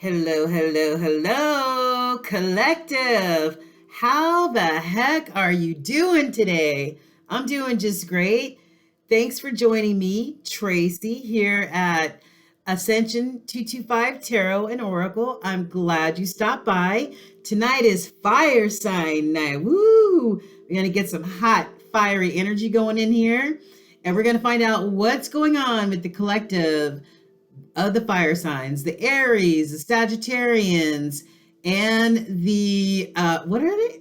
Hello, hello, hello, collective. How the heck are you doing today? I'm doing just great. Thanks for joining me, Tracy, here at Ascension 225 Tarot and Oracle. I'm glad you stopped by. Tonight is fire sign night. Woo! We're going to get some hot, fiery energy going in here, and we're going to find out what's going on with the collective of the fire signs, the Aries, the Sagittarians, and the what are they?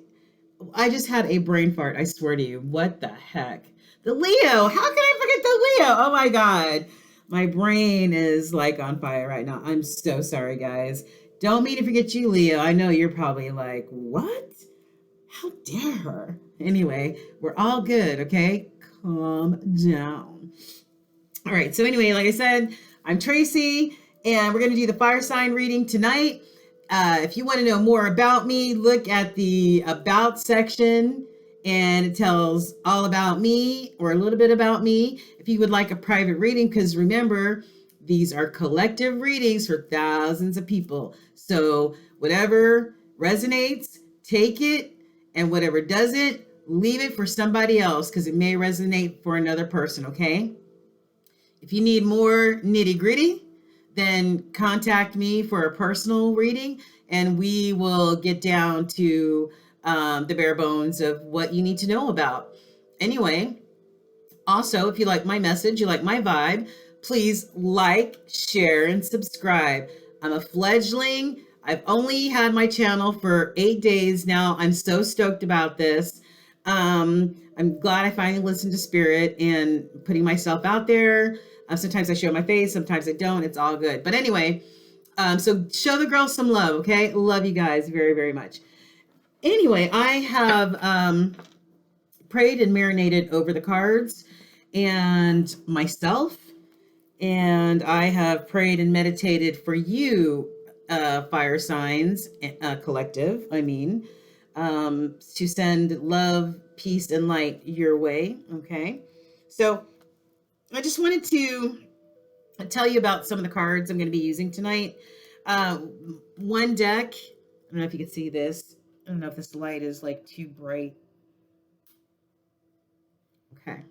I just had a brain fart. I swear to you. What the heck? The Leo. How can I forget the Leo? Oh my God. My brain is like on fire right now. I'm so sorry, guys. Don't mean to forget you, Leo. I know you're probably like, what? How dare her? Anyway, we're all good, okay? Calm down. All right. So, anyway, like I said, I'm Tracy, and we're going to do the fire sign reading tonight. If you want to know more about me, look at the About section, and it tells all about me or a little bit about me. If you would like a private reading, because remember, these are collective readings for thousands of people. So whatever resonates, take it, and whatever doesn't, leave it for somebody else because it may resonate for another person, okay? If you need more nitty gritty, then contact me for a personal reading and we will get down to the bare bones of what you need to know about. Anyway, also, if you like my message, you like my vibe, please like, share, and subscribe. I'm a fledgling. I've only had my channel for 8 days now. I'm so stoked about this. I'm glad I finally listened to Spirit and putting myself out there. Sometimes I show my face, sometimes I don't. It's all good. But anyway, so show the girls some love, okay? Love you guys very, very much. Anyway, I have prayed and marinated over the cards and myself, and I have prayed and meditated for you, fire signs, collective, to send love, peace, and light your way, okay? So I just wanted to tell you about some of the cards I'm going to be using tonight. One deck, I don't know if you can see this. I don't know if this light is like too bright. Okay.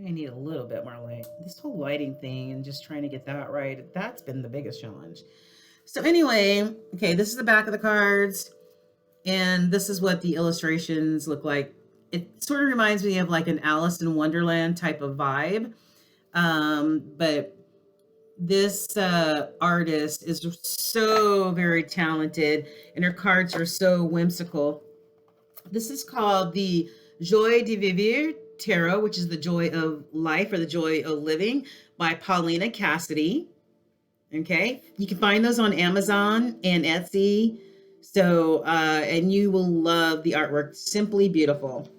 I need a little bit more light. This whole lighting thing and just trying to get that right, that's been the biggest challenge. So anyway, okay, this is the back of the cards, and this is what the illustrations look like. It sort of reminds me of like an Alice in Wonderland type of vibe. But this artist is so very talented, and her cards are so whimsical. This is called the Joie de Vivre Tarot, which is the joy of life or the joy of living, by Paulina Cassidy. Okay, you can find those on Amazon and Etsy. So, and you will love the artwork. Simply beautiful.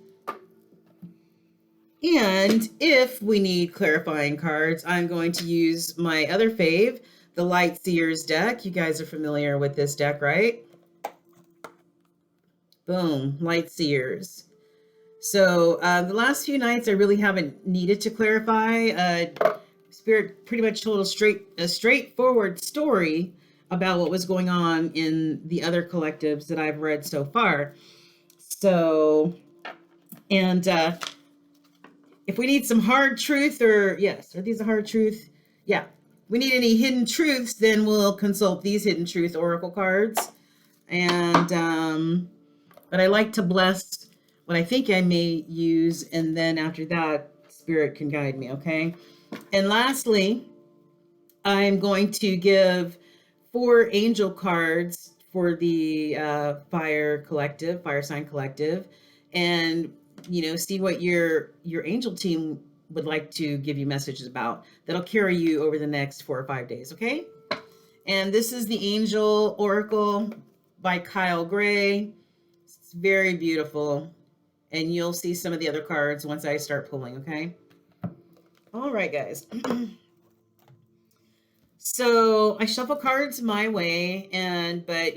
And if we need clarifying cards, I'm going to use my other fave, the Light Seers deck. You guys are familiar with this deck, right? Boom, Light Seers. So the last few nights, I really haven't needed to clarify. Spirit pretty much told a straightforward story about what was going on in the other collectives that I've read so far. So, and if we need some hard truth, or yes, are these a hard truth? Yeah. If we need any hidden truths, then we'll consult these hidden truth oracle cards. And but I like to bless what I think I may use, and then after that, Spirit can guide me, okay? And lastly, I'm going to give 4 angel cards for the fire sign collective, and see what your angel team would like to give you messages about that'll carry you over the next 4 or 5 days, okay? And this is the Angel Oracle by Kyle Gray. It's very beautiful, and you'll see some of the other cards once I start pulling, okay? All right, guys. So I shuffle cards my way, but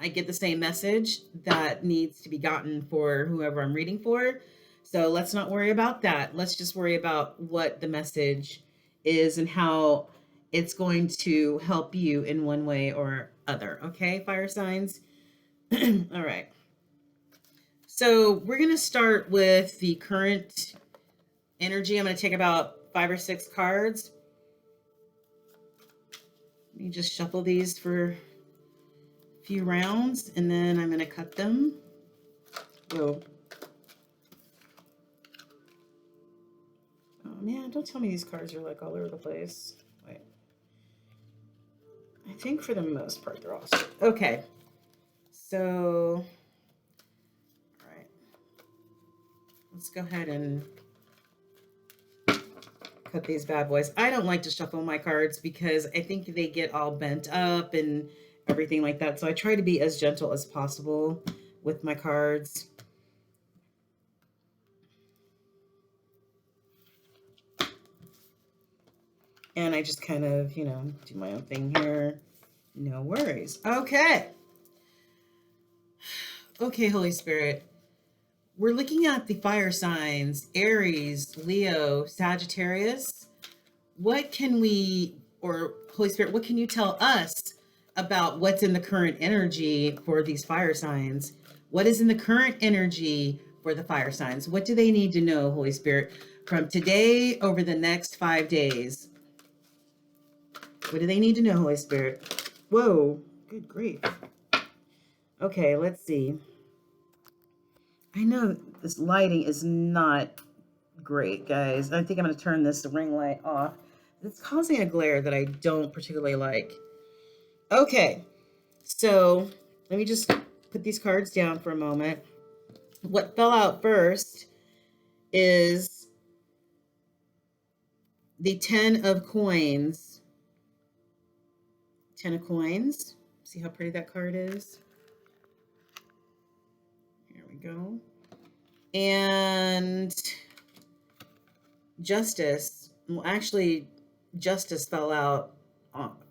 I get the same message that needs to be gotten for whoever I'm reading for. So let's not worry about that. Let's just worry about what the message is and how it's going to help you in one way or other. Okay, fire signs. All right. So we're going to start with the current energy. I'm going to take about 5 or 6 cards. Let me just shuffle these for a few rounds, and then I'm going to cut them. Whoa. Oh man, don't tell me these cards are like all over the place. Wait. I think for the most part they're all straight. Okay. So, all right. Let's go ahead and cut these bad boys. I don't like to shuffle my cards because I think they get all bent up and everything like that. So I try to be as gentle as possible with my cards. And I just kind of, do my own thing here. No worries. Okay. Okay, Holy Spirit. We're looking at the fire signs, Aries, Leo, Sagittarius. What can we, or Holy Spirit, what can you tell us about what's in the current energy for these fire signs? What is in the current energy for the fire signs? What do they need to know, Holy Spirit, from today over the next 5 days? What do they need to know, Holy Spirit? Whoa, good grief. Okay, let's see. I know this lighting is not great, guys. I think I'm going to turn this ring light off. It's causing a glare that I don't particularly like. Okay, so let me just put these cards down for a moment. What fell out first is the 10 of coins. 10 of coins. See how pretty that card is? Here we go. And Justice. Well, actually, Justice fell out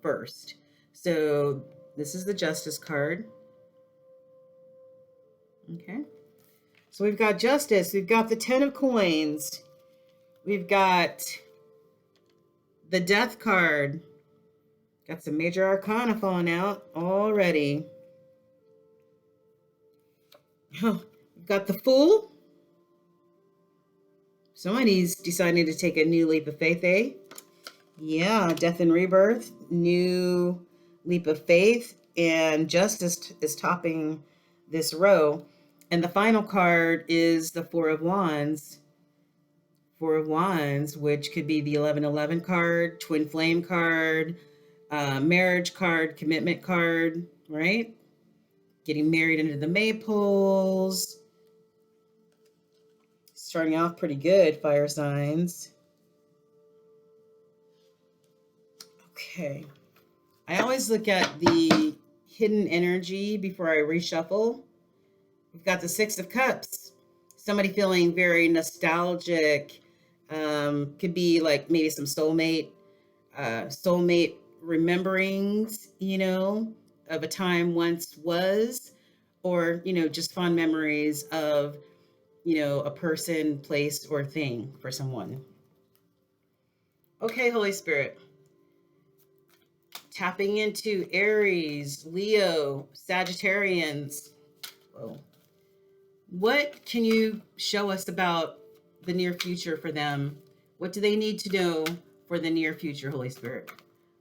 first. So this is the Justice card. Okay. So we've got Justice. We've got the 10 of coins. We've got the Death card. Got some major arcana falling out already. We've got the Fool. Somebody's deciding to take a new leap of faith, eh? Yeah, death and rebirth, new leap of faith, and Justice is topping this row. And the final card is the Four of Wands. Four of Wands, which could be the 1111 card, Twin Flame card, marriage card, commitment card, right? Getting married under the maypoles. Starting off pretty good, fire signs. Okay. I always look at the hidden energy before I reshuffle. We've got the Six of Cups. Somebody feeling very nostalgic. Could be like maybe some soulmate rememberings, of a time once was, or, just fond memories of, a person, place, or thing for someone. Okay, Holy Spirit. Tapping into Aries, Leo, Sagittarians. Whoa. What can you show us about the near future for them? What do they need to know for the near future, Holy Spirit?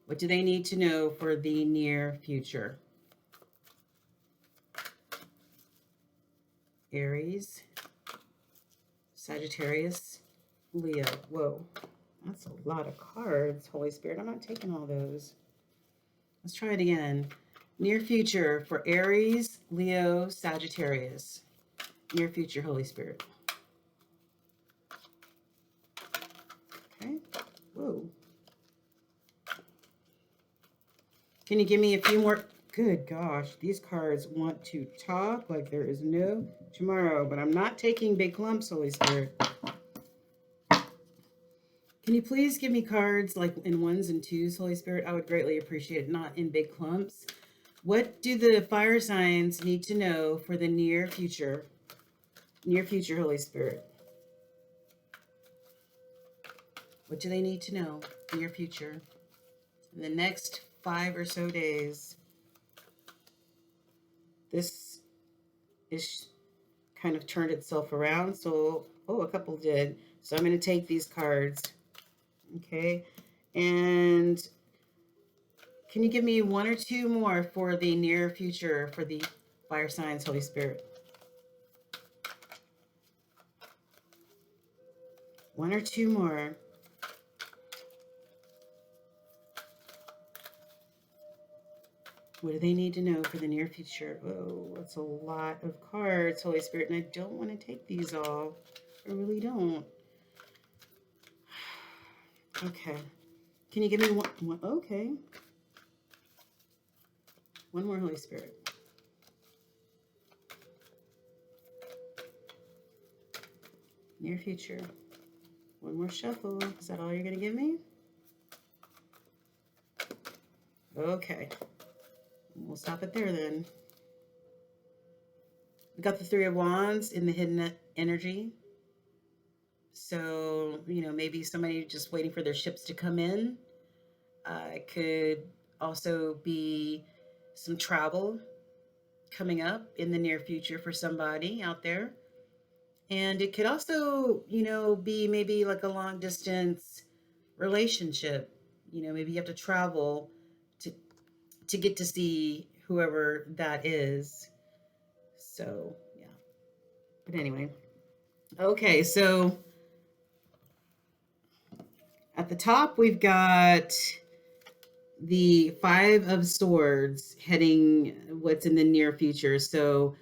What do they need to know for the near future? Aries, Sagittarius, Leo. Whoa, that's a lot of cards, Holy Spirit. I'm not taking all those. Let's try it again. Near future for Aries, Leo, Sagittarius. Near future, Holy Spirit. Okay. Whoa. Can you give me a few more? Good gosh, these cards want to talk like there is no tomorrow, but I'm not taking big clumps, Holy Spirit. Can you please give me cards like in 1s and 2s, Holy Spirit? I would greatly appreciate it, not in big clumps. What do the fire signs need to know for the near future? Near future, Holy Spirit. What do they need to know? Near future. in the next 5 or so days. This is kind of turned itself around. So, a couple did. So I'm going to take these cards. Okay. And can you give me one or two more for the near future for the fire signs, Holy Spirit? One or two more. What do they need to know for the near future? Oh, that's a lot of cards, Holy Spirit, and I don't want to take these all. I really don't. Okay. Can you give me one? Okay. One more, Holy Spirit. Near future. One more shuffle. Is that all you're going to give me? Okay. We'll stop it there then. We got the Three of Wands in the hidden energy. So, maybe somebody just waiting for their ships to come in. It could also be some travel coming up in the near future for somebody out there. And it could also, be maybe like a long distance relationship. Maybe you have to travel to get to see whoever that is. So, yeah. But anyway. Okay, so at the top, we've got the Five of Swords heading what's in the near future. So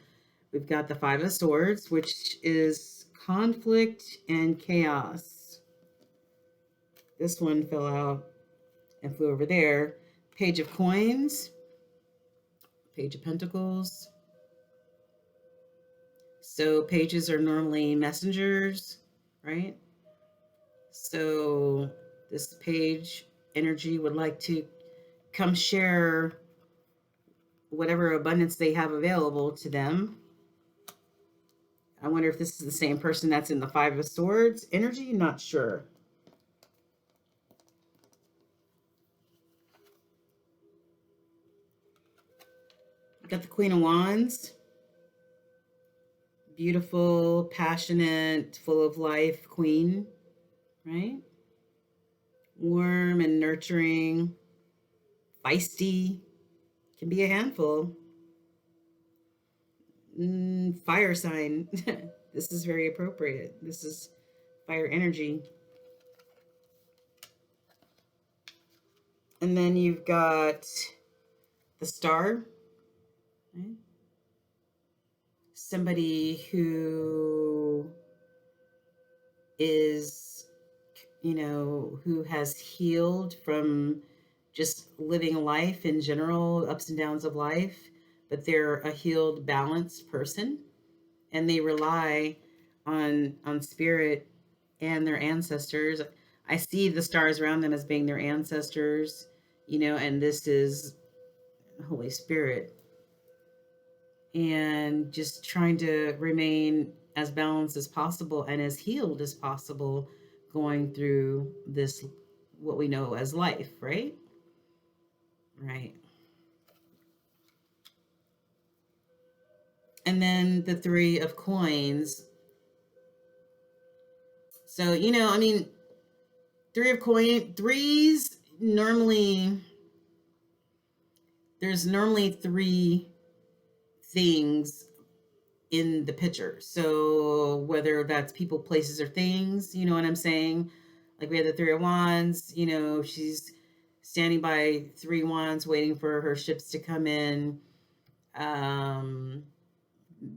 we've got the Five of Swords, which is conflict and chaos. This one fell out and flew over there. Page of Coins, Page of Pentacles. So pages are normally messengers, right? So this page energy would like to come share whatever abundance they have available to them. I wonder if this is the same person that's in the Five of Swords energy. Not sure. Got the Queen of Wands. Beautiful, passionate, full of life queen, right? Warm and nurturing, feisty, can be a handful. Fire sign. This is very appropriate. This is fire energy. And then you've got the Star, right? Somebody who is, who has healed from just living life in general, ups and downs of life, but they're a healed, balanced person, and they rely on spirit and their ancestors. I see the stars around them as being their ancestors, and this is Holy Spirit. And just trying to remain as balanced as possible and as healed as possible going through this, what we know as life, right? Right. And then the Three of Coins. So, threes normally, there's normally three things in the picture. So whether that's people, places, or things, you know what I'm saying? Like we had the Three of Wands, she's standing by three wands waiting for her ships to come in.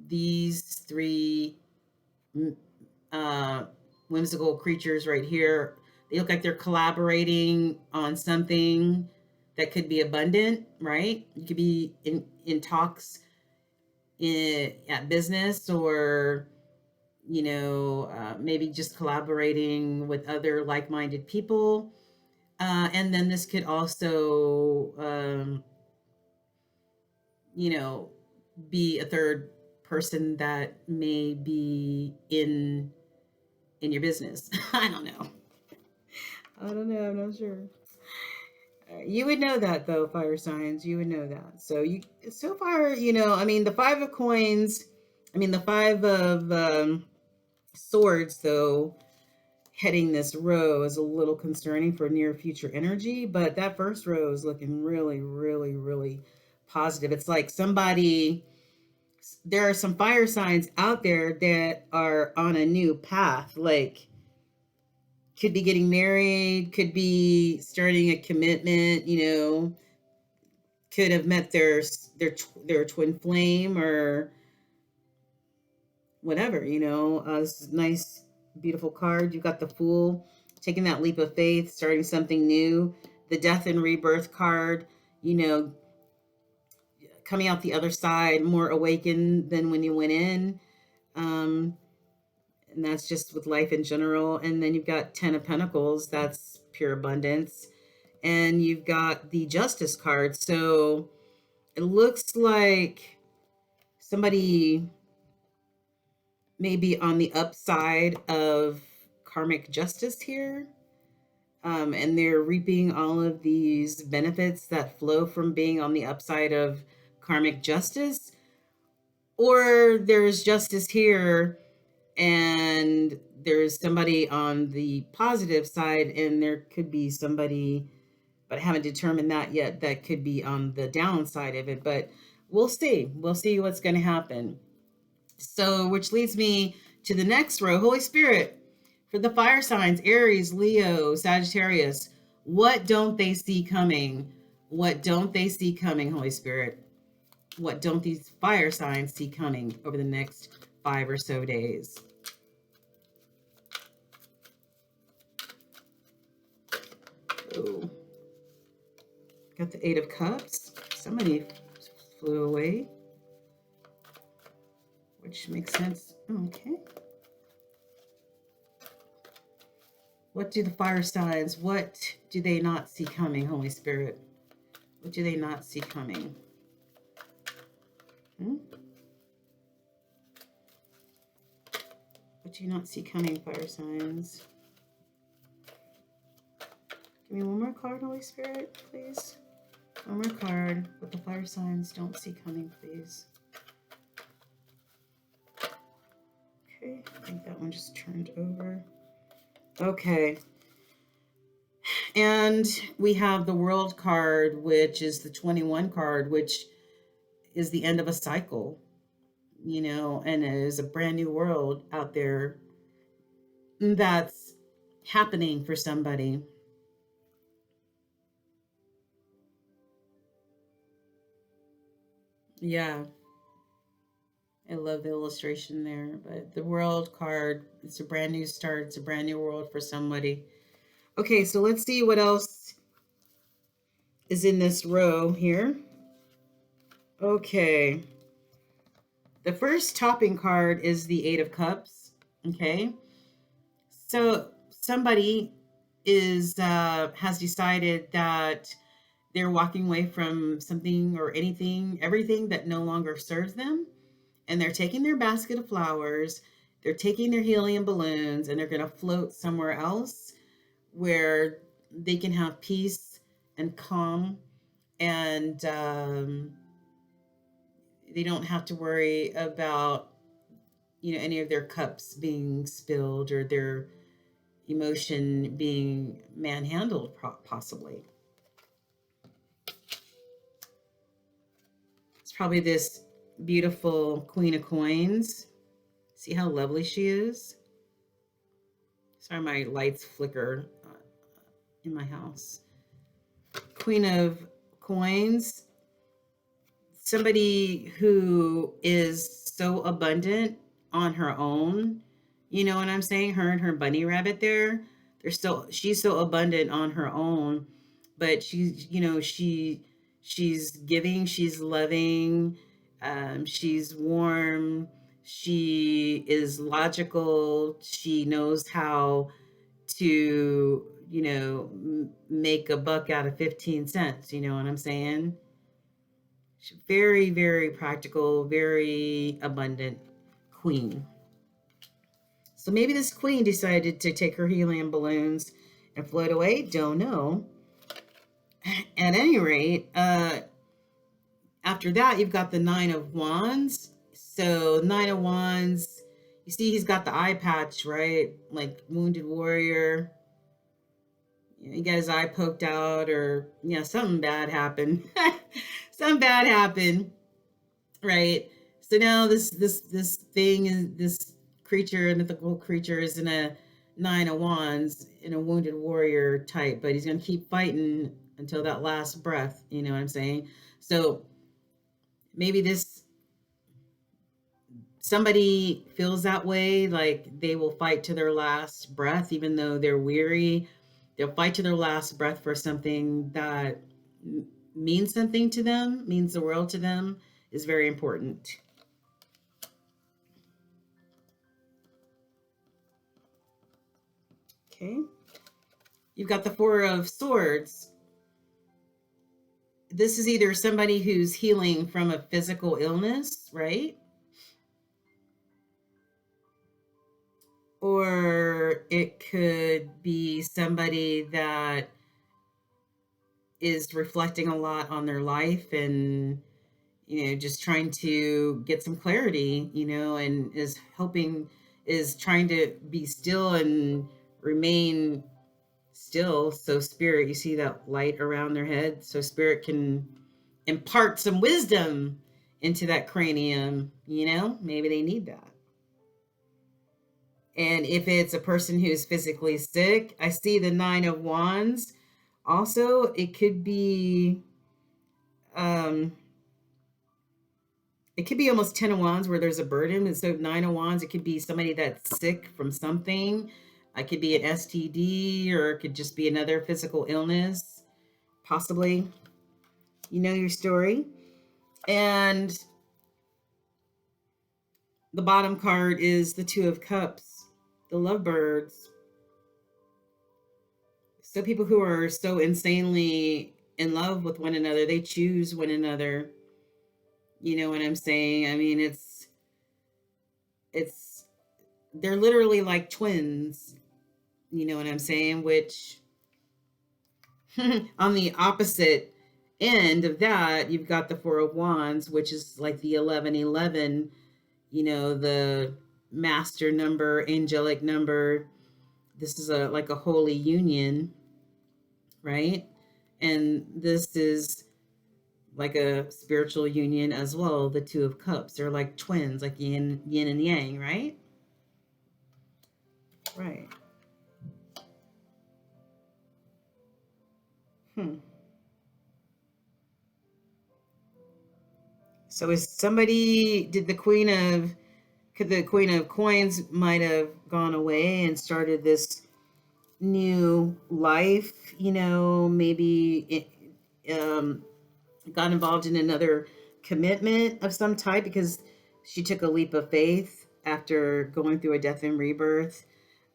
These three whimsical creatures right here, they look like they're collaborating on something that could be abundant, right? You could be in talks at business, or maybe just collaborating with other like-minded people. And then this could also be a third person that may be in your business. I don't know, I'm not sure. You would know that though, fire signs. You would know that. So you so far, I mean, the 5 of coins. I mean, the 5 of swords, though, heading this row is a little concerning for near future energy. But that first row is looking really, really, really positive. It's like somebody. There are some fire signs out there that are on a new path. Like, could be getting married, could be starting a commitment, could have met their twin flame or whatever, this is a nice, beautiful card. You've got the Fool, taking that leap of faith, starting something new. The Death and Rebirth card, you know, coming out the other side more awakened than when you went in. And that's just with life in general. And then you've got 10 of Pentacles, that's pure abundance. And you've got the Justice card. So it looks like somebody may be on the upside of karmic justice here. And they're reaping all of these benefits that flow from being on the upside of karmic justice. Or there's justice here and there's somebody on the positive side, and there could be somebody, but I haven't determined that yet, that could be on the downside of it. But we'll see. We'll see what's going to happen. So, which leads me to the next row. Holy Spirit, for the fire signs, Aries, Leo, Sagittarius, what don't they see coming? What don't they see coming, Holy Spirit? What don't these fire signs see coming over the next 5 or so days? Oh, got the 8 of Cups. Somebody flew away, which makes sense. Okay. What do the fire signs, what do they not see coming, Holy Spirit? What do they not see coming? What do you not see coming, fire signs? Give me one more card, Holy Spirit, please. One more card. What the fire signs don't see coming, please. Okay, I think that one just turned over. Okay. And we have the World card, which is the 21 card, which is the end of a cycle, and it is a brand new world out there that's happening for somebody. Yeah. I love the illustration there, but the World card, it's a brand new start. It's a brand new world for somebody. Okay, so let's see what else is in this row here. Okay. The first topping card is the 8 of Cups. Okay. So somebody has decided that they're walking away from something or everything that no longer serves them. And they're taking their basket of flowers, they're taking their helium balloons, and they're going to float somewhere else where they can have peace and calm, and they don't have to worry about, any of their cups being spilled or their emotion being manhandled, possibly. It's probably this beautiful Queen of Coins. See how lovely she is? Sorry, my lights flicker in my house. Queen of Coins. Somebody who is so abundant on her own. You know what I'm saying? Her and her bunny rabbit there. She's so abundant on her own, but she's giving, she's loving, she's warm, she is logical, she knows how to, make a buck out of 15 cents. You know what I'm saying? She's very, very practical, very abundant queen. So maybe this queen decided to take her helium balloons and float away. Don't know. At any rate, after that, you've got the Nine of Wands. So, Nine of Wands, you see he's got the eye patch, right? Like wounded warrior. He got his eye poked out, or something bad happened. Something bad happened, right? So now this thing is this creature, mythical creature, is in a Nine of Wands, in a wounded warrior type, but he's gonna keep fighting until that last breath. You know what I'm saying? So maybe this somebody feels that way, like they will fight to their last breath, even though they're weary. They'll fight to their last breath for something that means something to them, means the world to them, is very important. Okay. You've got the Four of Swords. This is either somebody who's healing from a physical illness, right? Or it could be somebody that is reflecting a lot on their life and just trying to get some clarity, and is trying to be still and remain still, so spirit, you see that light around their head, so spirit can impart some wisdom into that cranium. Maybe they need that. And if it's a person who's physically sick, I see the Nine of Wands. Also, um it could be almost 10 of Wands where there's a burden. And so 9 of Wands, it could be somebody that's sick from something. It could be an STD, or it could just be another physical illness, possibly. You know your story. And the bottom card is the Two of Cups, the lovebirds. So people who are so insanely in love with one another, they choose one another. You know what I'm saying? I mean, it's they're literally like twins. You know what I'm saying? Which on the opposite end of that, you've got the Four of Wands, which is like the 1111, the master number, angelic number. This is like a holy union, right? And this is like a spiritual union as well. The Two of Cups, they're like twins, like yin and yang, right? Right. Hmm. So is somebody, could the Queen of Coins might have gone away and started this new life, maybe got involved in another commitment of some type because she took a leap of faith after going through a death and rebirth.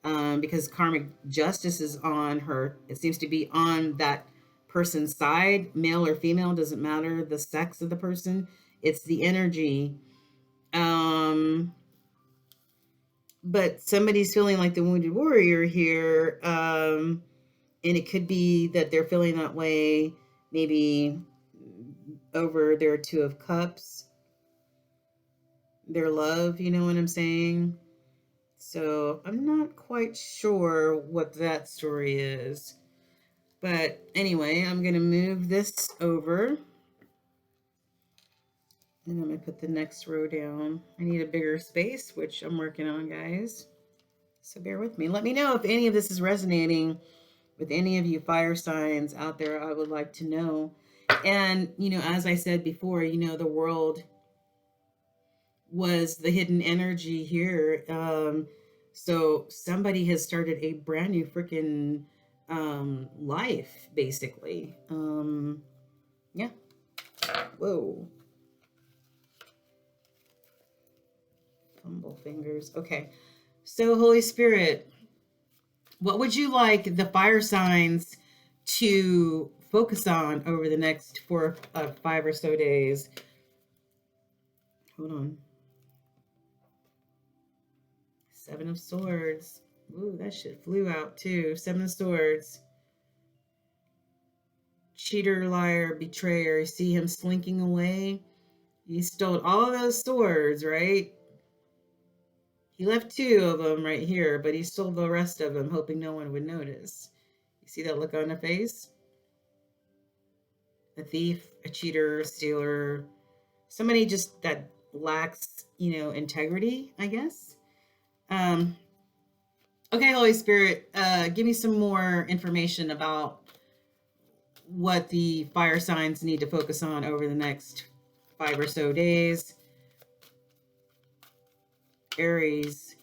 Because karmic justice is on her, it seems to be on that person's side, male or female, doesn't matter the sex of the person, it's the energy. Um, but somebody's feeling like the wounded warrior here. And it could be that they're feeling that way maybe over their Two of Cups, their love, you know what I'm saying? So I'm not quite sure what that story is. But anyway, I'm going to move this over. And I'm going to put the next row down. I need a bigger space, which I'm working on, guys. So bear with me. Let me know if any of this is resonating with any of you fire signs out there. I would like to know. And, as I said before, the world was the hidden energy here. So somebody has started a brand new freaking life, basically. Yeah. Whoa. Fumble fingers. Okay. So, Holy Spirit, what would you like the fire signs to focus on over the next 5 or so days? Hold on. Seven of Swords. Ooh, that shit flew out too. Seven of Swords. cheater, liar, betrayer. See him slinking away. He stole all those swords, right? He left 2 of them right here, but he stole the rest of them, hoping no one would notice. You see that look on her face? A thief, a cheater, a stealer, somebody just that lacks, integrity, I guess. Okay, Holy Spirit, give me some more information about what the fire signs need to focus on over the next 5 or so days. Aries,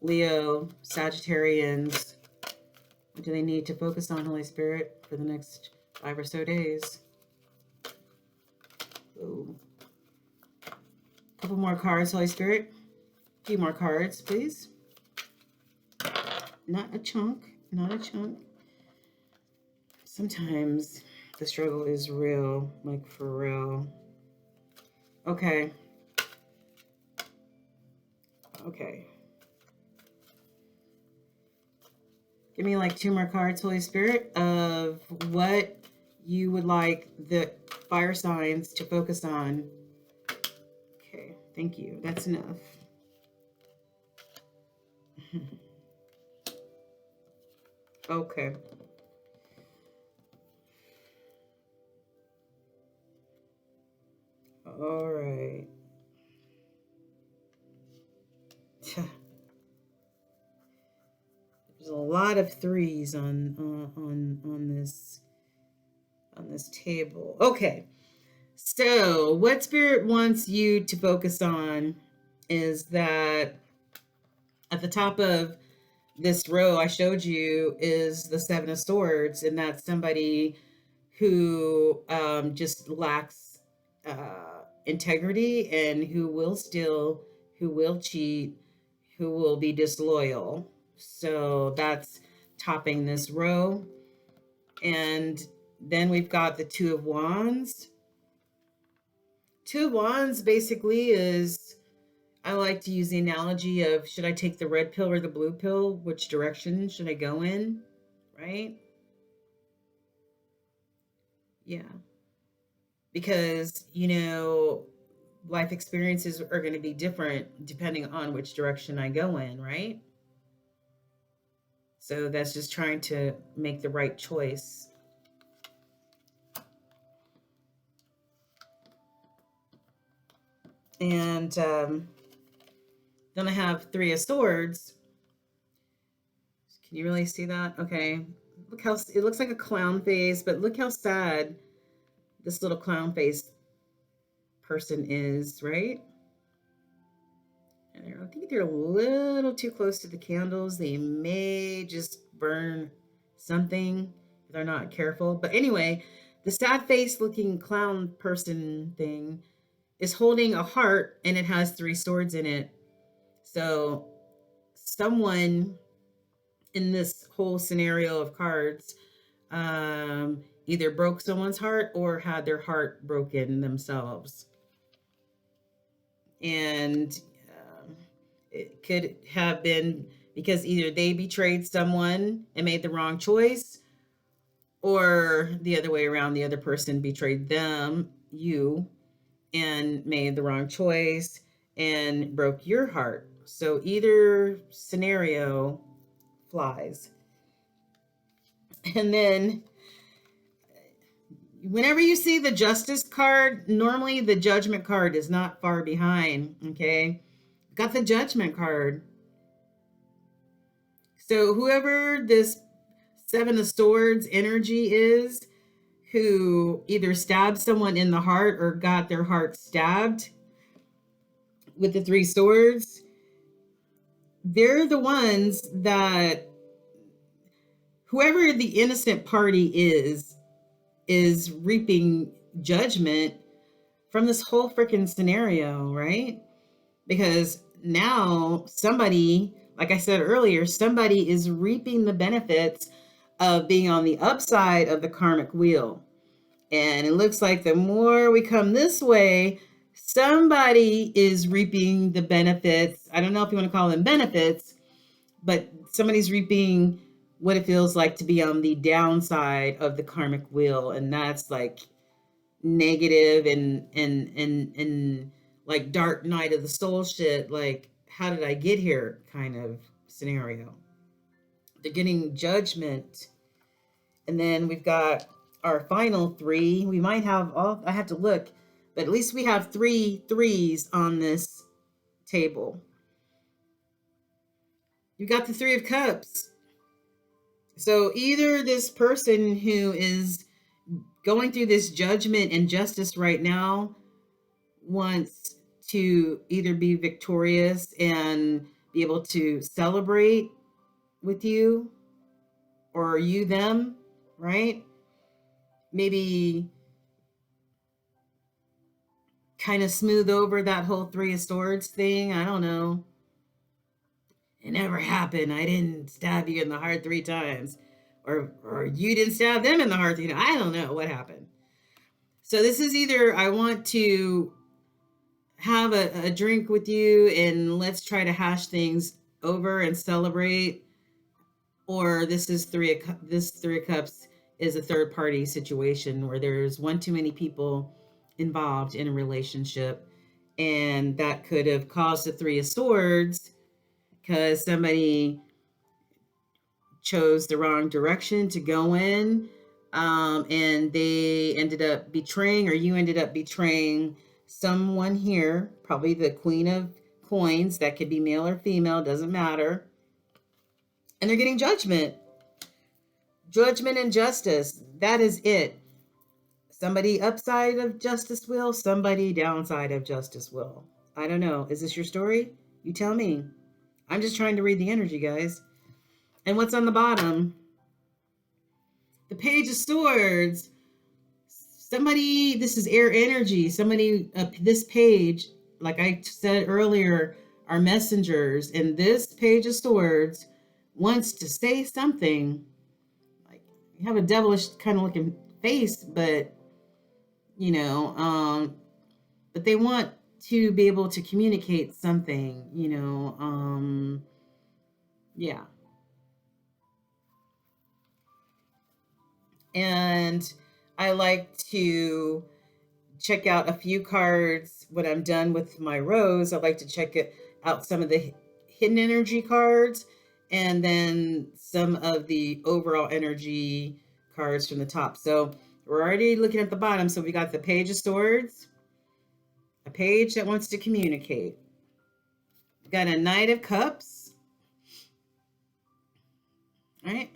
Leo, Sagittarians. What do they need to focus on, Holy Spirit, for the next 5 or so days? Ooh. A couple more cards, Holy Spirit. A few more cards, please. Not a chunk. Not a chunk. Sometimes the struggle is real, like for real. Okay. Okay. Give me like 2 more cards, Holy Spirit, of what you would like the fire signs to focus on. Okay, thank you. That's enough. Okay. All right. There's a lot of 3s on this table. Okay. So, what Spirit wants you to focus on is that at the top of this row I showed you is the 7 of Swords, and that's somebody who just lacks integrity and who will steal, who will cheat, who will be disloyal. So that's topping this row. And then we've got the 2 of Wands. 2 of Wands basically is, I like to use the analogy of, should I take the red pill or the blue pill? Which direction should I go in? Right? Yeah. Because, life experiences are going to be different depending on which direction I go in, right? So that's just trying to make the right choice. And then I have 3 of Swords. Can you really see that? Okay. Look how it looks like a clown face, but look how sad this little clown face person is, right? And I think they're a little too close to the candles. They may just burn something if they're not careful. But anyway, the sad face looking clown person thing is holding a heart, and it has 3 swords in it. So someone in this whole scenario of cards either broke someone's heart or had their heart broken themselves. And it could have been because either they betrayed someone and made the wrong choice, or the other way around, the other person betrayed them, you, and made the wrong choice and broke your heart. So either scenario flies. And then whenever you see the Justice card, normally the Judgment card is not far behind, okay? Got the Judgment card. So whoever this 7 of Swords energy is, who either stabbed someone in the heart or got their heart stabbed with the 3 swords, they're the ones that, whoever the innocent party is reaping judgment from this whole freaking scenario, right? Because now somebody, like I said earlier, somebody is reaping the benefits of being on the upside of the karmic wheel. And it looks like the more we come this way, somebody is reaping the benefits. I don't know if you want to call them benefits, but somebody's reaping what it feels like to be on the downside of the karmic wheel, and that's like negative and like dark night of the soul shit, like how did I get here kind of scenario. They're getting judgment. And then we've got our final three. We might have all, I have to look, but at least we have 3 threes on this table. You got the 3 of cups. So either this person who is going through this judgment and justice right now wants to either be victorious and be able to celebrate with you, or you them, right? Maybe kind of smooth over that whole 3 of swords thing. I don't know. It never happened. I didn't stab you in the heart 3 times. Or you didn't stab them in the heart. You know, I don't know what happened. So this is either I want to have a drink with you and let's try to hash things over and celebrate, or this is this 3 of cups is a third party situation where there's one too many people involved in a relationship, and that could have caused the 3 of swords because somebody chose the wrong direction to go in, and they ended up betraying, or you ended up betraying someone here, probably the Queen of Coins. That could be male or female, doesn't matter. And they're getting judgment. Judgment and justice. That is it. Somebody upside of justice will, somebody downside of justice will. I don't know. Is this your story? You tell me. I'm just trying to read the energy, guys. And what's on the bottom? The Page of Swords. Somebody, this is air energy. Somebody, this page, like I said earlier, are messengers. And this Page of Swords wants to say something. Like, you have a devilish kind of looking face, but, you know, but they want to be able to communicate something, you know, yeah. And I like to check out a few cards when I'm done with my rows. I like to check out some of the hidden energy cards and then some of the overall energy cards from the top. So we're already looking at the bottom. So we got the Page of Swords, a page that wants to communicate. We got a Knight of Cups, right?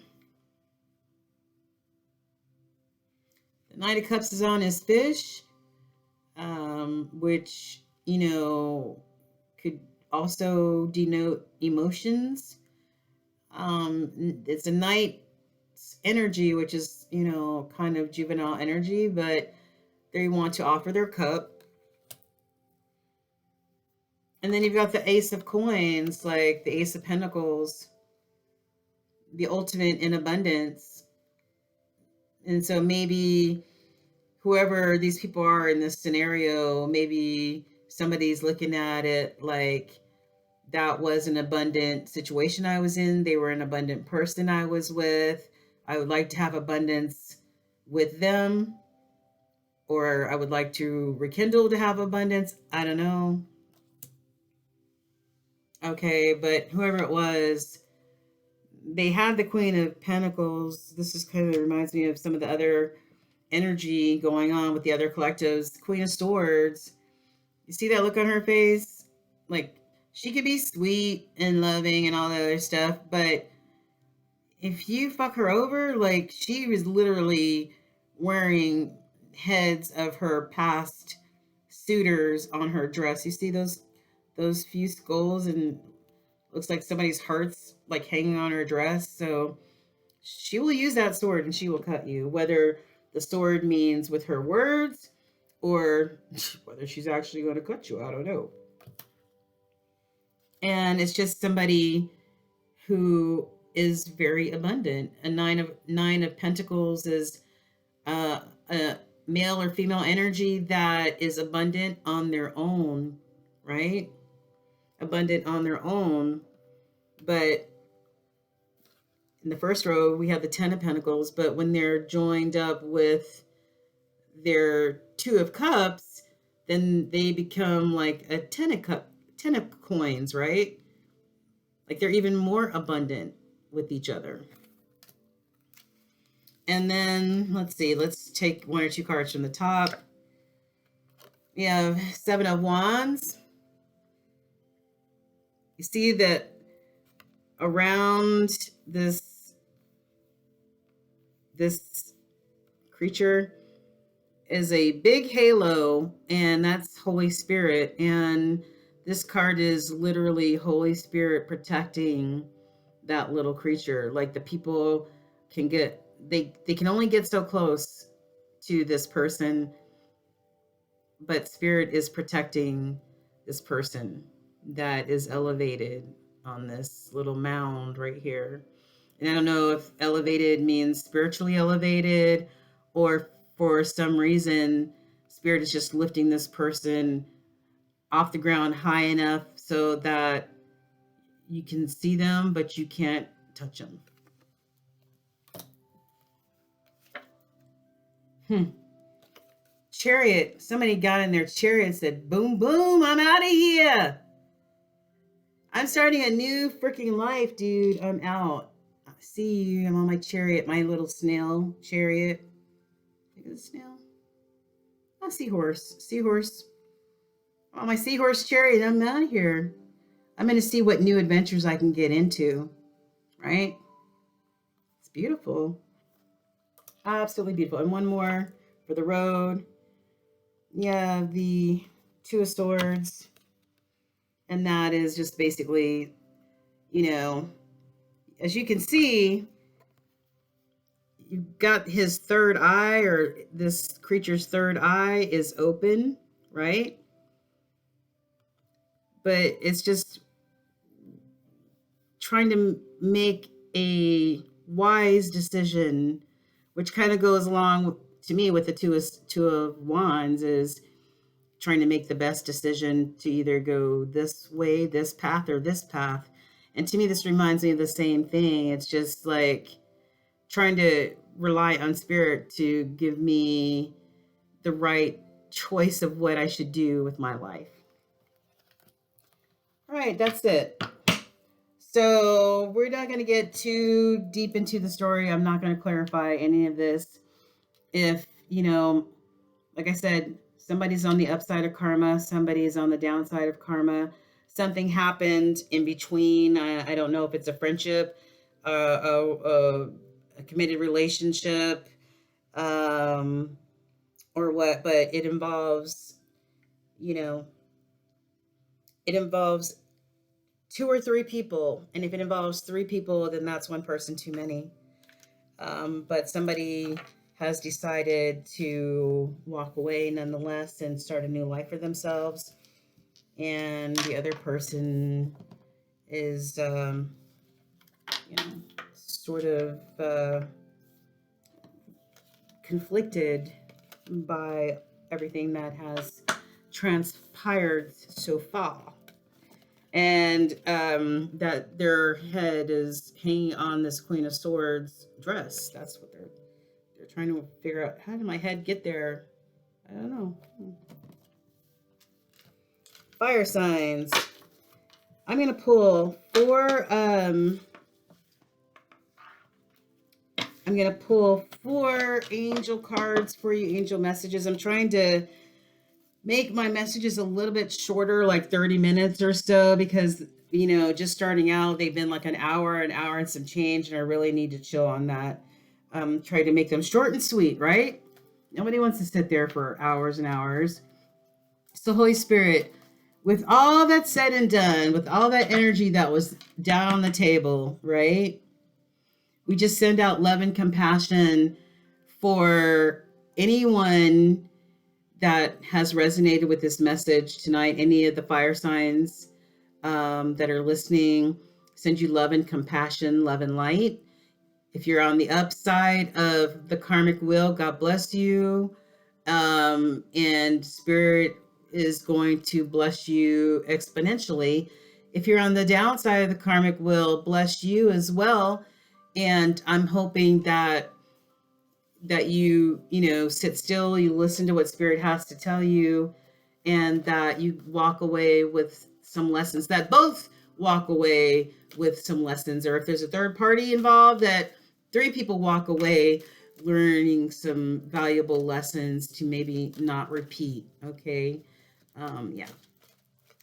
The Knight of Cups is on his fish, which, you know, could also denote emotions. It's a knight's energy, which is, you know, kind of juvenile energy, but they want to offer their cup. And then you've got the Ace of Coins, like the Ace of Pentacles, the ultimate in abundance. And so maybe whoever these people are in this scenario, maybe somebody's looking at it like that was an abundant situation I was in. They were an abundant person I was with. I would like to have abundance with them, or I would like to rekindle to have abundance. I don't know. Okay, but whoever it was, they had the Queen of Pentacles. This just kind of reminds me of some of the other energy going on with the other collectives. Queen of Swords. You see that look on her face? Like, she could be sweet and loving and all the other stuff, but if you fuck her over, like, she was literally wearing heads of her past suitors on her dress. You see those few skulls, and looks like somebody's heart's like hanging on her dress. So she will use that sword and she will cut you, whether the sword means with her words or whether she's actually going to cut you. I don't know. And it's just somebody who is very abundant. A nine of Pentacles is a male or female energy that is abundant on their own, right? Abundant on their own, but in the first row, we have the Ten of Pentacles, but when they're joined up with their Two of Cups, then they become like a ten of coins, right? Like they're even more abundant with each other. And then let's see, let's take one or two cards from the top. We have Seven of Wands. You see that around this creature is a big halo, and that's Holy Spirit. And this card is literally Holy Spirit protecting that little creature. Like the people can get, they can only get so close to this person, but Spirit is protecting this person that is elevated on this little mound right here. And I don't know if elevated means spiritually elevated, or for some reason, Spirit is just lifting this person off the ground high enough so that you can see them, but you can't touch them. Chariot. Somebody got in their chariot and said, boom, boom, I'm out of here. I'm starting a new freaking life, dude. I'm out. I see you. I'm on my chariot, my little snail chariot. Look at the snail. Oh, seahorse. Seahorse. On my seahorse chariot, I'm out of here. I'm going to see what new adventures I can get into, right? It's beautiful. Absolutely beautiful. And one more for the road. Yeah, the Two of Swords. And that is just basically, you know, as you can see, you've got his third eye, or this creature's third eye is open, right? But it's just trying to make a wise decision, which kind of goes along to me with the Two of Wands, is trying to make the best decision to either go this way, this path, or this path. And to me, this reminds me of the same thing. It's just like trying to rely on Spirit to give me the right choice of what I should do with my life. All right, that's it. So we're not going to get too deep into the story. I'm not going to clarify any of this. If, you know, like I said, somebody's on the upside of karma, somebody's on the downside of karma. Something happened in between. I don't know if it's a friendship, a committed relationship, or what, but it involves, you know, it involves two or three people. And if it involves three people, then that's one person too many. But somebody has decided to walk away nonetheless and start a new life for themselves. And the other person is, you know, sort of conflicted by everything that has transpired so far. And that their head is hanging on this Queen of Swords dress. That's what they're trying to figure out. How did my head get there? I don't know. Fire signs. I'm going to pull four. I'm going to pull 4 angel cards for you, angel messages. I'm trying to make my messages a little bit shorter, like 30 minutes or so, because, you know, just starting out, they've been like an hour and some change, and I really need to chill on that. Try to make them short and sweet, right? Nobody wants to sit there for hours and hours. So Holy Spirit, with all that said and done, with all that energy that was down on the table, right? We just send out love and compassion for anyone that has resonated with this message tonight. Any of the fire signs that are listening, send you love and compassion, love and light. If you're on the upside of the karmic wheel, God bless you. And Spirit is going to bless you exponentially. If you're on the downside of the karmic wheel, bless you as well. And I'm hoping that you sit still, you listen to what spirit has to tell you, and that you walk away with some lessons, that both walk away with some lessons, or if there's a third party involved, that three people walk away learning some valuable lessons to maybe not repeat. Okay. Yeah.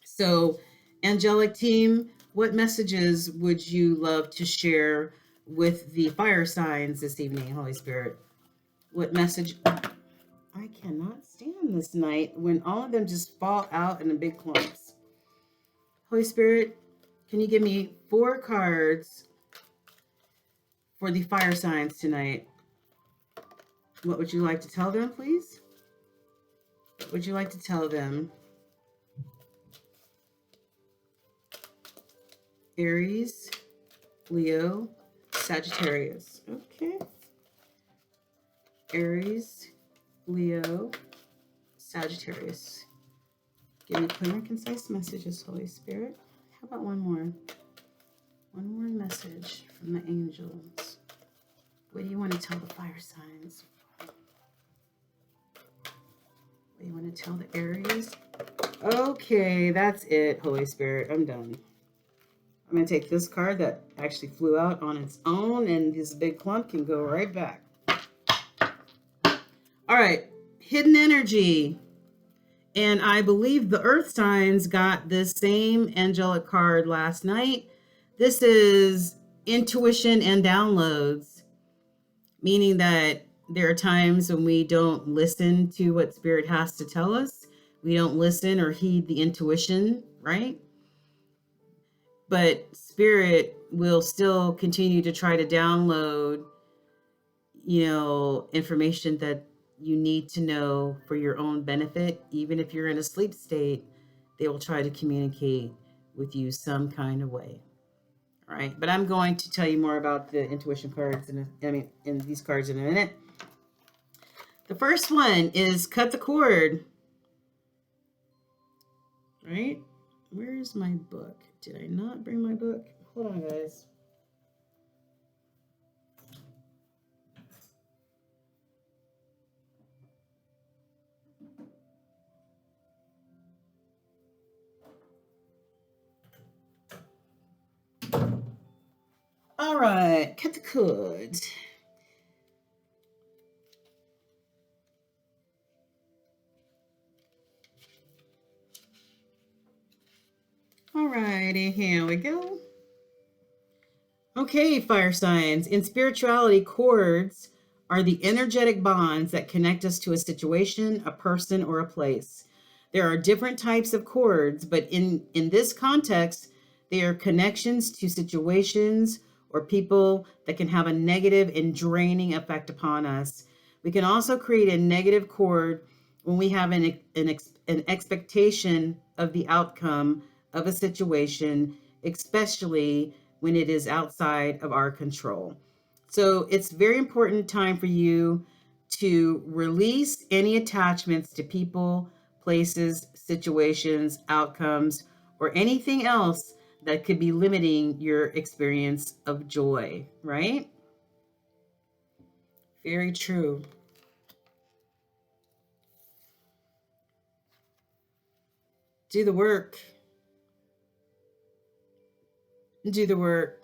So, angelic team, what messages would you love to share with the fire signs this evening, Holy Spirit? What message? I cannot stand this night when all of them just fall out in a big clumps. Holy Spirit, can you give me 4 cards for the fire signs tonight? What would you like to tell them, please? What would you like to tell them? Aries, Leo, Sagittarius. Okay. Aries, Leo, Sagittarius. Give me clear and concise messages, Holy Spirit. How about one more? One more message from the angels. What do you want to tell the fire signs? What do you want to tell the Aries? Okay, that's it, Holy Spirit. I'm done. I'm going to take this card that actually flew out on its own, and this big clump can go right back. All right, hidden energy. And I believe the earth signs got this same angelic card last night. This is intuition and downloads, meaning that there are times when we don't listen to what spirit has to tell us. We don't listen or heed the intuition, right? But spirit will still continue to try to download, information that you need to know for your own benefit. Even if you're in a sleep state, they will try to communicate with you some kind of way. All right, but I'm going to tell you more about the intuition cards in these cards in a minute. The first one is cut the cord. Right? Where is my book? Did I not bring my book? Hold on, guys. All right, cut the cord. All righty, here we go. Okay, fire signs. In spirituality, cords are the energetic bonds that connect us to a situation, a person, or a place. There are different types of cords, but in this context, they are connections to situations or people that can have a negative and draining effect upon us. We can also create a negative cord when we have an expectation of the outcome of a situation, especially when it is outside of our control. So it's very important time for you to release any attachments to people, places, situations, outcomes, or anything else that could be limiting your experience of joy, right? Very true. Do the work. Do the work.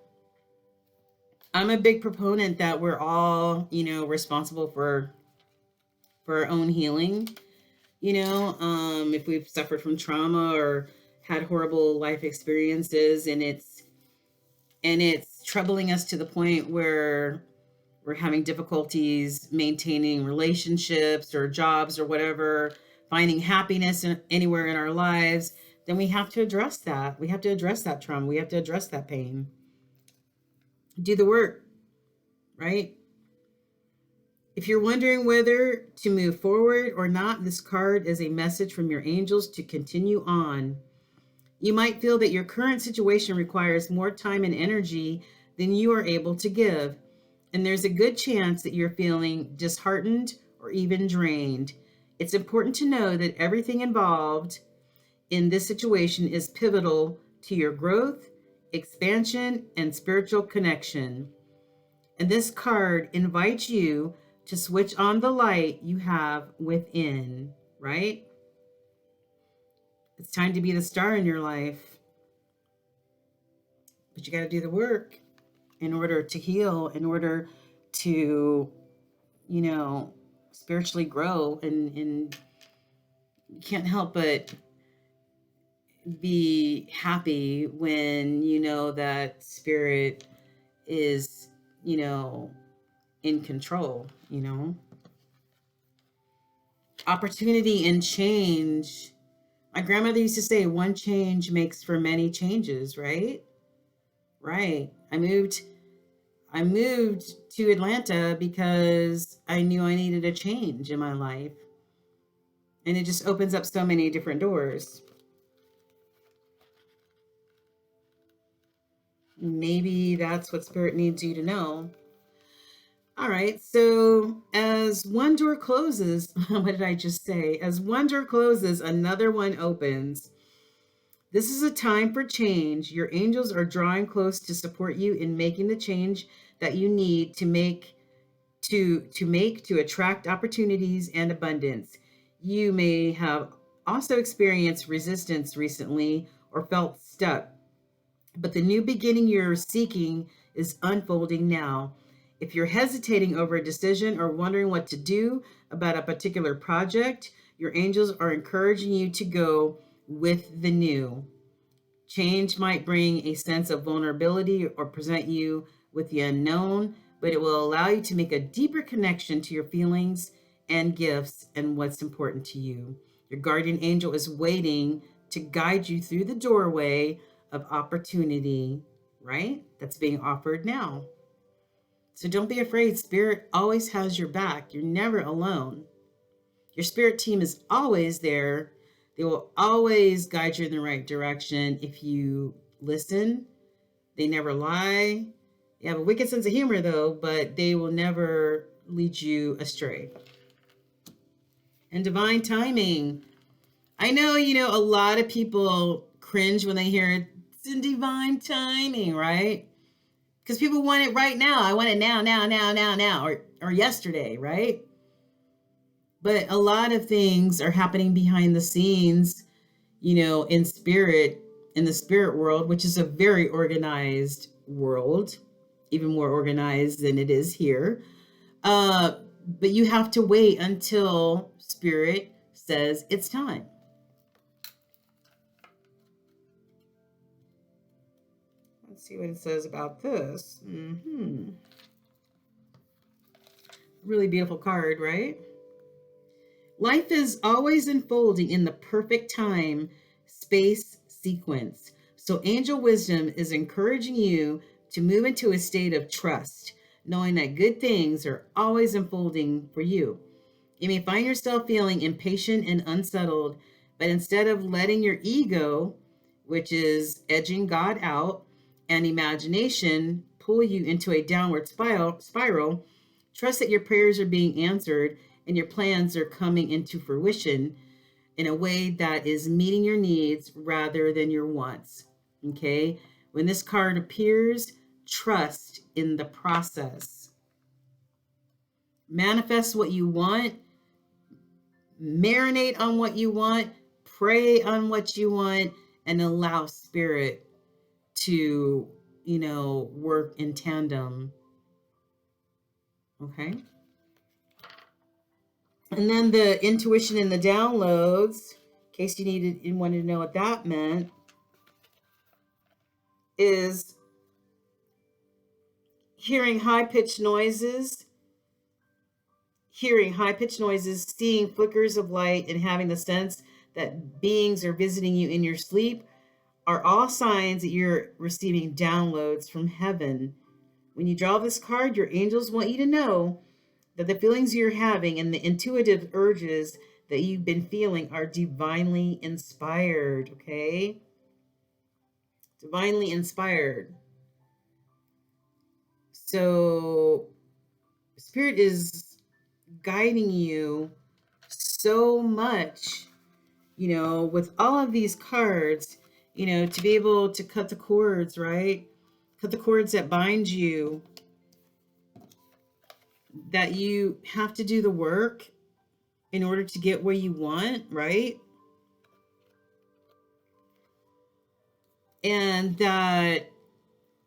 I'm a big proponent that we're all, responsible for our own healing. If we've suffered from trauma or had horrible life experiences, and it's troubling us to the point where we're having difficulties maintaining relationships or jobs or whatever, finding happiness anywhere in our lives, then we have to address that. We have to address that trauma. We have to address that pain. Do the work, right? If you're wondering whether to move forward or not, this card is a message from your angels to continue on. You might feel that your current situation requires more time and energy than you are able to give, and there's a good chance that you're feeling disheartened or even drained. It's important to know that everything involved in this situation is pivotal to your growth, expansion, and spiritual connection. And this card invites you to switch on the light you have within, right? It's time to be the star in your life. But you got to do the work in order to heal, in order to, spiritually grow. And you can't help but be happy when you know that spirit is, in control, Opportunity and change. My grandmother used to say, one change makes for many changes, right? Right. I moved to Atlanta because I knew I needed a change in my life. And it just opens up so many different doors. Maybe that's what spirit needs you to know. All right. So as one door closes, what did I just say? As one door closes, another one opens. This is a time for change. Your angels are drawing close to support you in making the change that you need to attract opportunities and abundance. You may have also experienced resistance recently or felt stuck, but the new beginning you're seeking is unfolding now. If you're hesitating over a decision or wondering what to do about a particular project, your angels are encouraging you to go with the new. Change might bring a sense of vulnerability or present you with the unknown, but it will allow you to make a deeper connection to your feelings and gifts and what's important to you. Your guardian angel is waiting to guide you through the doorway of opportunity, right? That's being offered now. So don't be afraid. Spirit always has your back. You're never alone. Your spirit team is always there. They will always guide you in the right direction if you listen. They never lie. They have a wicked sense of humor, though, but they will never lead you astray. And divine timing. I know, a lot of people cringe when they hear it's in divine timing, right? Because people want it right now. I want it now, or yesterday, right? But a lot of things are happening behind the scenes, in the spirit world, which is a very organized world, even more organized than it is here. But you have to wait until spirit says it's time. Let's see what it says about this. Really beautiful card, right? Life is always unfolding in the perfect time, space, sequence. So angel wisdom is encouraging you to move into a state of trust, knowing that good things are always unfolding for you. You may find yourself feeling impatient and unsettled, but instead of letting your ego, which is edging God out, and imagination pull you into a downward spiral, trust that your prayers are being answered and your plans are coming into fruition in a way that is meeting your needs rather than your wants. Okay? When this card appears, trust in the process. Manifest what you want, marinate on what you want, pray on what you want, and allow spirit to, work in tandem. Okay? And then the intuition and the downloads, in case you wanted to know what that meant, is hearing high-pitched noises, seeing flickers of light, and having the sense that beings are visiting you in your sleep are all signs that you're receiving downloads from heaven. When you draw this card, your angels want you to know that the feelings you're having and the intuitive urges that you've been feeling are divinely inspired, okay? Divinely inspired. So spirit is guiding you so much, with all of these cards, to be able to cut the cords, right? Cut the cords that bind you, that you have to do the work in order to get where you want, right? And that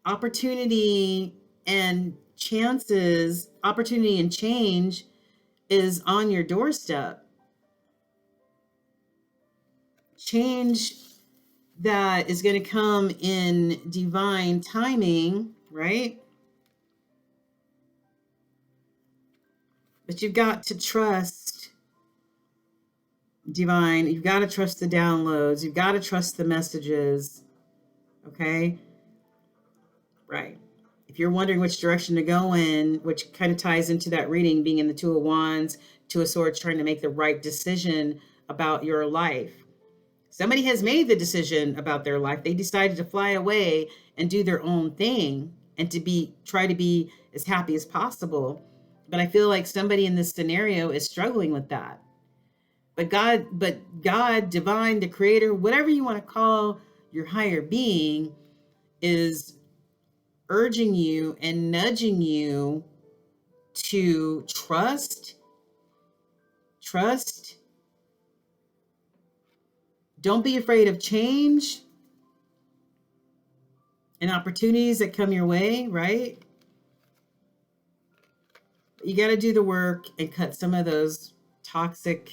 opportunity and chances, opportunity and change is on your doorstep. Change that is going to come in divine timing, right? But you've got to trust divine. You've got to trust the downloads. You've got to trust the messages. Okay? Right. If you're wondering which direction to go in, which kind of ties into that reading, being in the Two of Wands, Two of Swords, trying to make the right decision about your life. Somebody has made the decision about their life. They decided to fly away and do their own thing and to try to be as happy as possible. But I feel like somebody in this scenario is struggling with that. But God, divine, the creator, whatever you want to call your higher being, is urging you and nudging you to trust. Don't be afraid of change and opportunities that come your way, right? You got to do the work and cut some of those toxic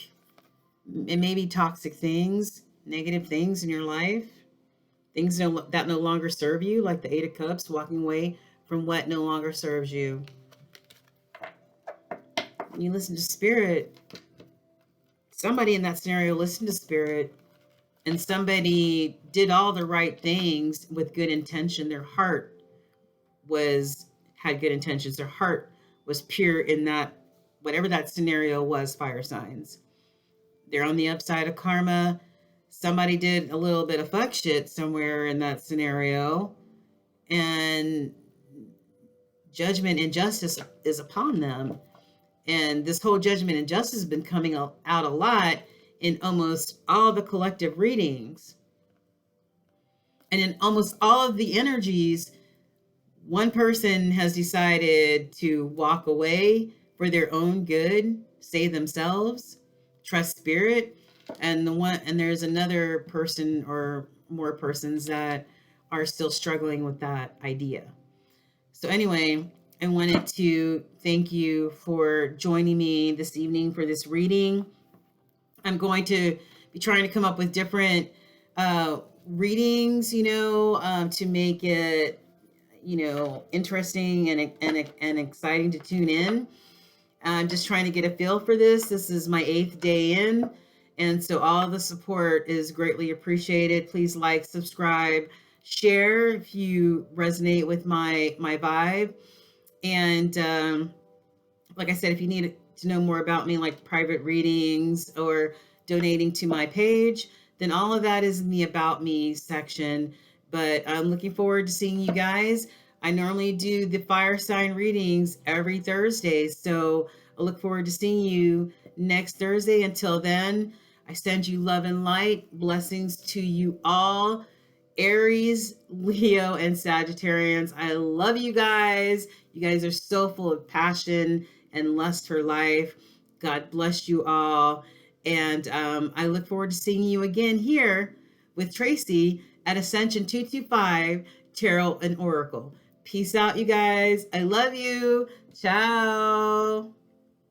and maybe toxic things, negative things in your life, things that no longer serve you, like the Eight of Cups, walking away from what no longer serves you. When you listen to Spirit, somebody in that scenario listened to Spirit, and somebody did all the right things with good intention. Their heart had good intentions. Their heart was pure in that, whatever that scenario was, fire signs. They're on the upside of karma. Somebody did a little bit of fuck shit somewhere in that scenario, and judgment and justice is upon them. And this whole judgment and justice has been coming out a lot in almost all the collective readings. And in almost all of the energies, one person has decided to walk away for their own good, save themselves, trust Spirit, and there's another person or more persons that are still struggling with that idea. So anyway, I wanted to thank you for joining me this evening for this reading. I'm going to be trying to come up with different readings, to make it, interesting and exciting to tune in. I'm just trying to get a feel for this. This is my 8th day in, and so all the support is greatly appreciated. Please like, subscribe, share if you resonate with my vibe. And like I said, if you need to know more about me, like private readings or donating to my page, then all of that is in the About Me section. But I'm looking forward to seeing you guys. I normally do the fire sign readings every Thursday, so I look forward to seeing you next Thursday. Until then, I send you love and light. Blessings to you all. Aries, Leo, and Sagittarians. I love you guys. You guys are so full of passion and lust for life. God bless you all. And I look forward to seeing you again here with Tracy at Ascension 225 Tarot and Oracle. Peace out, you guys. I love you. Ciao.